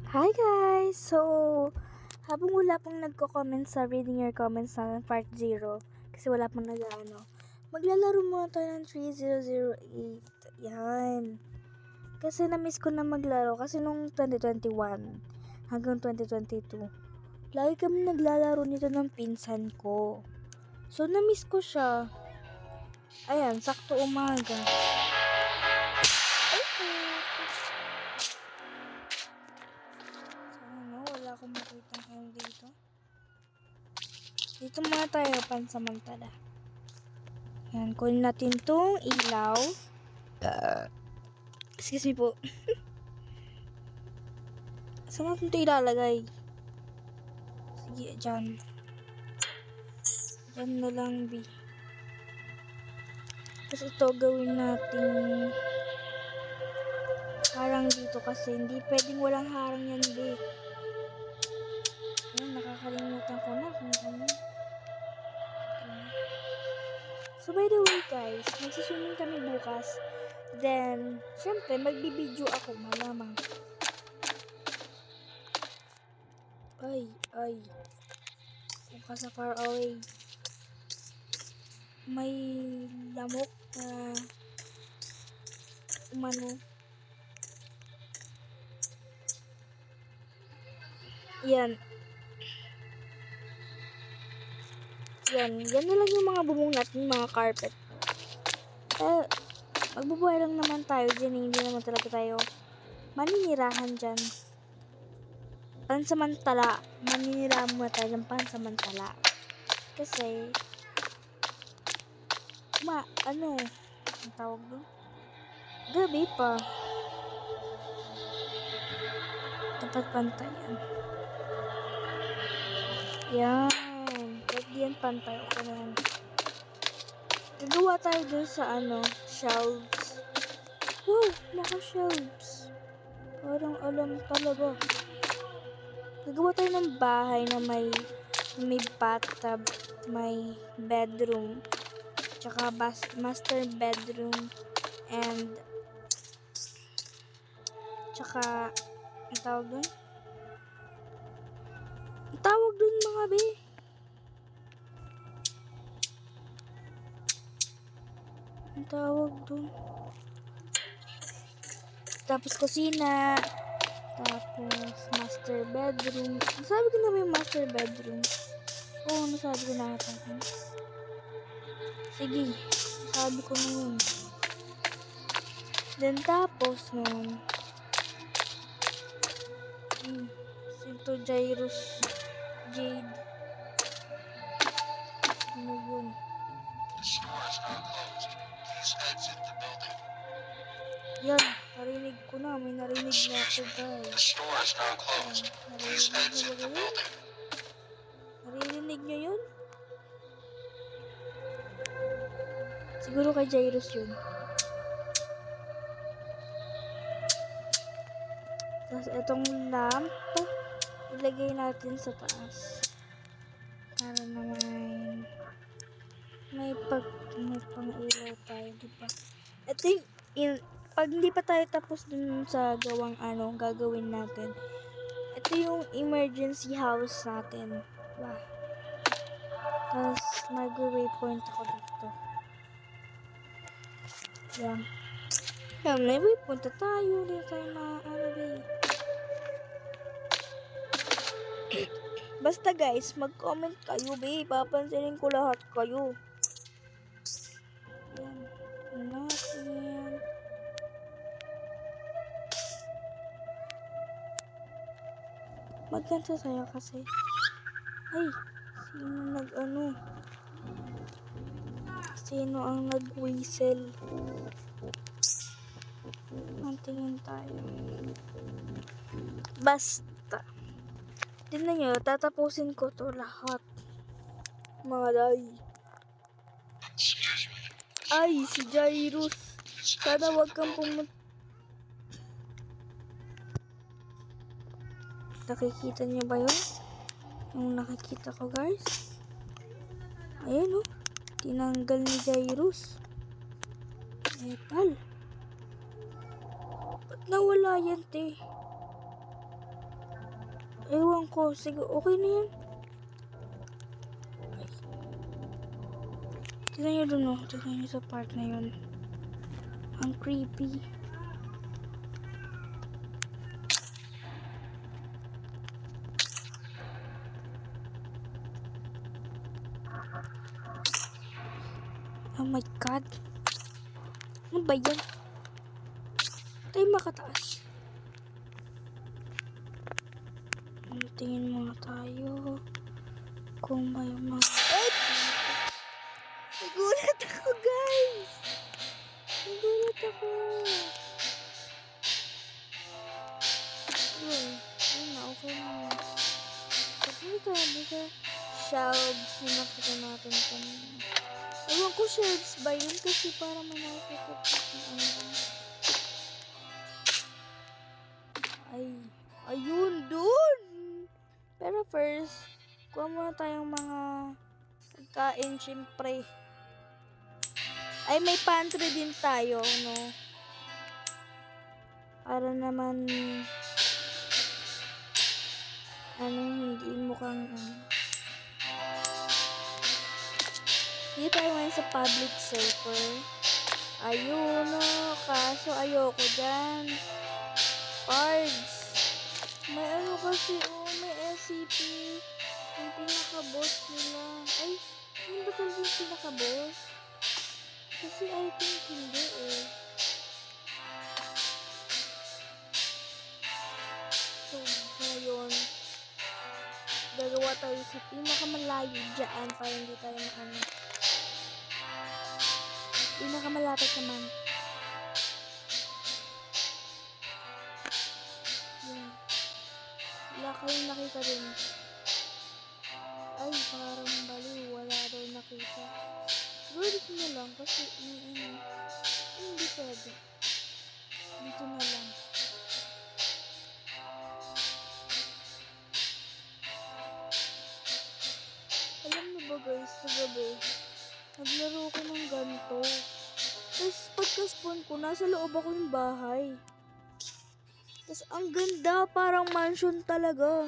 Hi guys! So, habang wala pang nagko-comment sa reading your comments na part 0, kasi wala pang maglalaro muna tayo ng 3008. Yan. Kasi na-miss ko na maglaro kasi nung 2021 hanggang 2022, lagi kami naglalaro nito ng pinsan ko. So, na-miss ko siya. Ayan, sakto umaga. Wala akong makitang ano dito. Dito muna tayo pansamantala. Yan, kunin natin tong ilaw. Excuse me po. Saan natin ito ilalagay? Sige, dyan. Dyan na lang, B. Tapos ito gawin natin harang dito kasi hindi pwedeng walang harang yan, B. Ayan, nakakalimutan ko na kung ano. So, by the way, guys, magsiswimming kami bukas. Then, syempre, magbibideo ako, malamang. Ay. Kung ka sa far away. May lamok na umano. Yan. Yan na lang yung mga bubong natin, mga carpet. Magbubuhay lang naman tayo dyan, hindi naman talaga tayo maninirahan dyan. Pansamantala, maninirahan muna tayo ng pansamantala. Kasi, ang tawag doon? Gabi pa. Dapat pantayan. Yan. Yan pantay. Okay na yan. Gagawa tayo dun sa shelves. Wow, naka-shelves. Parang alam talaga. Gagawa tayo ng bahay na may bathtub, may bedroom, tsaka master bedroom, and tsaka ang tawag dun? Ang tawag dun, mga be? Ang tawag dun? Tapos kusina, tapos master bedroom. Nasabi ko na ba yung master bedroom? Oo, nasabi ko na ata. Sige, nasabi ko na yun. Then tapos nun, Sinto Jairus Jade. Ano yun? Yan, narinig ko na. May narinig na ako, guys. Narinig niyo yun? Siguro kay Jairus yun. Tapos itong lamp, ilagay natin sa taas. Para naman may pang-ilaw tayo, diba? Ito yung, pag hindi pa tayo tapos dun sa gagawin natin. Ito yung emergency house natin. Diba? Tapos mag-waypoint ako dito. Yan. Yan, may waypoint na tayo. Hindi tayo Basta guys, mag-comment kayo, babe. Papansinin ko lahat kayo. Yan. Natin. Magkanta tayo kasi. Ay, sino ang nag-whistle? Mantingin tayo. Basta. Tignan nyo, tatapusin ko to lahat. Mga day. Ay, si Jairus. Sana wag kang pumunta. Nakikita niyo ba yun? Yung nakikita ko, guys. Ayan, oh. Tinanggal ni Jairus. Epal. Ba't nawala yan, te? Ewan ko. Sige, okay na yan. Tignan nyo dun, oh. Tignan nyo sa part na yun. Ang creepy. Oh my God. Ano ba yan? Tayo makataas. Tingin muna tayo. Kung may mga... Ay! Nagulat ako, guys! Nagulat ako. Yun. Yun na, okay na. Tapos tayo sa shelves na nakita natin kanina. Ewan ko shelves ba yun? Kasi para may nakikita po ano. Ay, ayun, dun! Pero first, kuha muna tayong mga pagkain, syempre. Ay, may pantry din tayo, no? Para naman, hindi mukhang, Hindi tayo ngayon sa public server. Ayun, no? Kaso ayoko dyan. Cards. May ano kasi, may SCP. Yung pinaka-boss nila. Ay, yun ba talaga yung pinaka-boss? Kasi I think hindi eh. So, ngayon, gagawa tayo sa pinakamalayo dyan para hindi tayo pinakamalapit naman. Yan. Wala kayong nakita rin. Ay, parang bali. Wala daw nakita. Siguro dito na lang kasi hindi pwede. Dito na lang. Alam niyo ba guys, kagabi, naglaro ko ng ganito. Tapos pagka-spawn ko, nasa loob ako ng bahay. Tapos ang ganda, parang mansion talaga.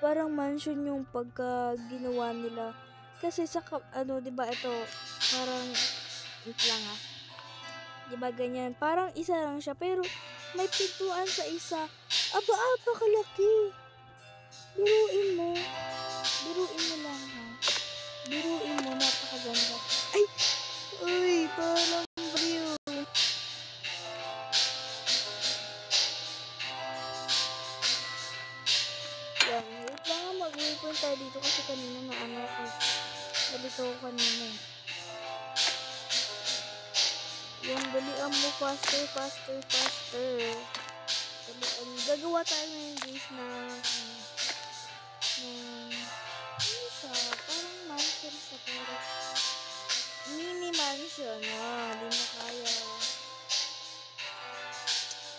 Parang mansion yung pagka ginawa nila. Kasi sa, diba ito, parang, wait lang diba ganyan, parang isa lang siya, pero may pintuan sa isa. Aba, kalaki. Biruin mo lang Biruin mo, napakaganda. Ay, parang baliw. Yan, wait lang mag-waypoint tayo dito kasi kanina ako. Nalito ko kanina. Yan, dalian mo faster. Dalian. Gagawa tayo ngayon guys na ano siya? Parang mansion siya, pero mini mansion. Di na kaya.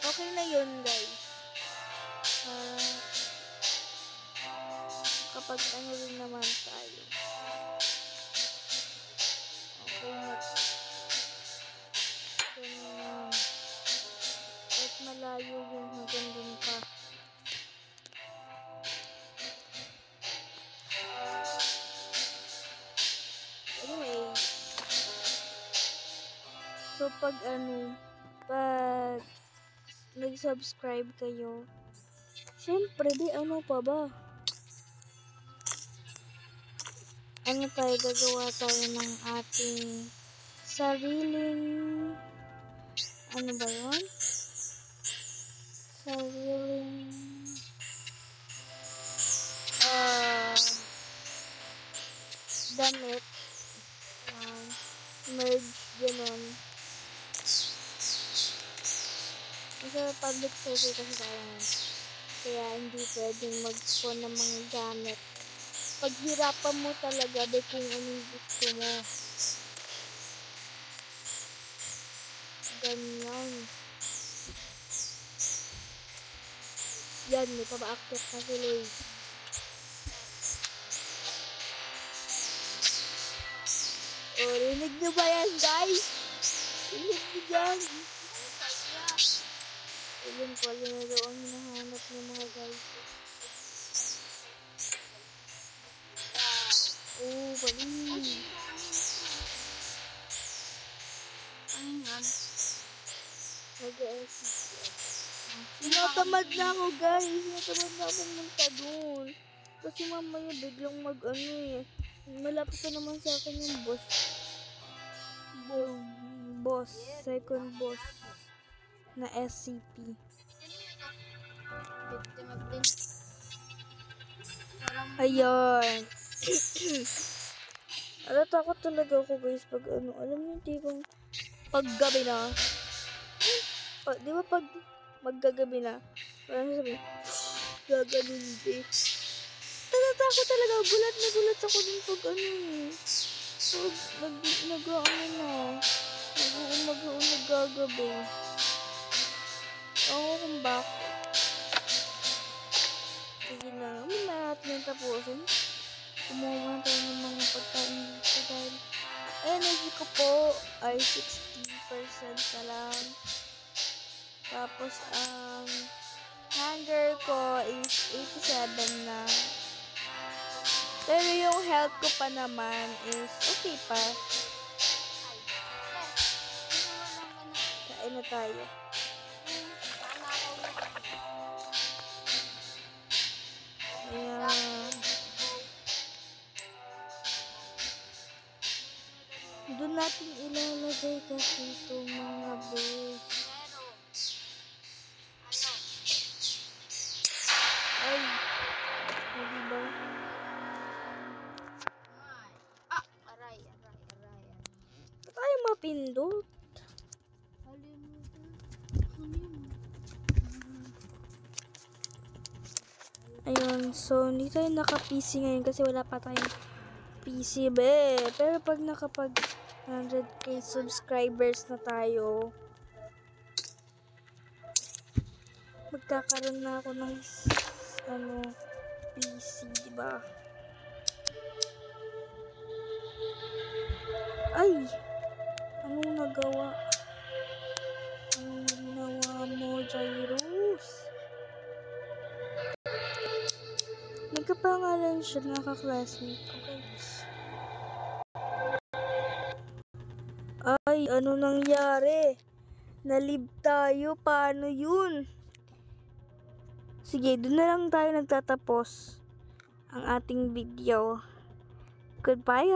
Okay na yun guys. Kapag rin naman tayo. Okay na. Kahit malayo yung hanggang dun pa. Anyway. So pag nag-subscribe kayo, syempre pa ba? Gagawa tayo ng ating sariling damit, merge, ganun. Kasi public server kasi tayo, kaya hindi pwedeng mag-spawn ng mga gamit. Paghirapan mo talaga kung anong gusto mo. Ganyan. Yan, may paba-active na sila. Rinig nyo ba yan, guys? Rinig nyo dyan. Ayun pala na daw ang hinahanap ng mga guys. Palis. Ano yan? Nag-SCP. Sinatamad na ako, guys. Sinatamad na ako pumunta doon. Kasi mamaya biglang malapit pa naman sa akin yung boss. Second boss na SCP. Ayun. Takot talaga ako, guys, pag alam niyo, tipong paggabi na. Di ba pag maggagabi na, parang sabi, gaganon din. Natatakot talaga, gulat na gulat ako dun pag naggagabi. Oo, kung bakit. Sige na, natin yung tapusin. Kumuha na tayo ng mga pagkain dito dahil energy ko po ay 60% na lang. Tapos, hunger ko is 87 na. Pero yung health ko pa naman is okay pa. Kain na tayo. Ayan. Doon natin ilalagay kasi itong mga base. Ay, hindi ba? Aray. Ba't tayo mapindot? Ayun, so hindi tayo naka-PC ngayon kasi wala pa tayong PC, be. Pero pag nakapag 100k subscribers na tayo, magkakaroon na ako ng PC, diba? Ay! Anong nagawa? Anong ginawa mo, Jairus? Nagkapangalan siya, naka-classmate ko, guys. Ay, ano nangyari? Nalib tayo, paano yun? Sige, doon na lang tayo nagtatapos ang ating video. Goodbye.